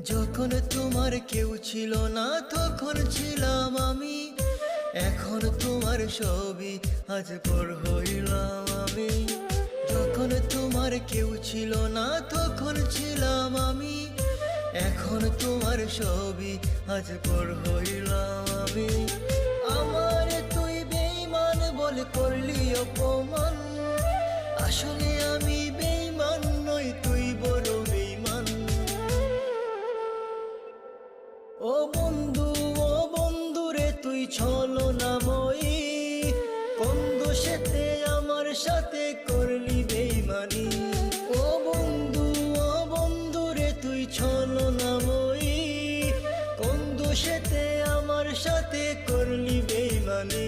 যখন তোমার কেউ ছিল না তখন ছিলাম আমি, এখন তোমার সবই আজ পর হইলাম আমি। যখন তোমার কেউ ছিল না তখন ছিলাম আমি, এখন তোমার সবই আজ পর হইলাম আমি। আমার তুই বেঈমান বলে করলি অপমান, আসলে আমি বেঈমান নই, তুই বড় বেঈমান। ও বন্ধু, ও বন্ধু রে তুই ছলনাময়ী, কোন দোষেতে আমার সাথে করলি বেঈমানি। ও বন্ধু, ও বন্ধু রে তুই ছলনাময়ী, কোন দোষেতে আমার সাথে করলি বেঈমানি।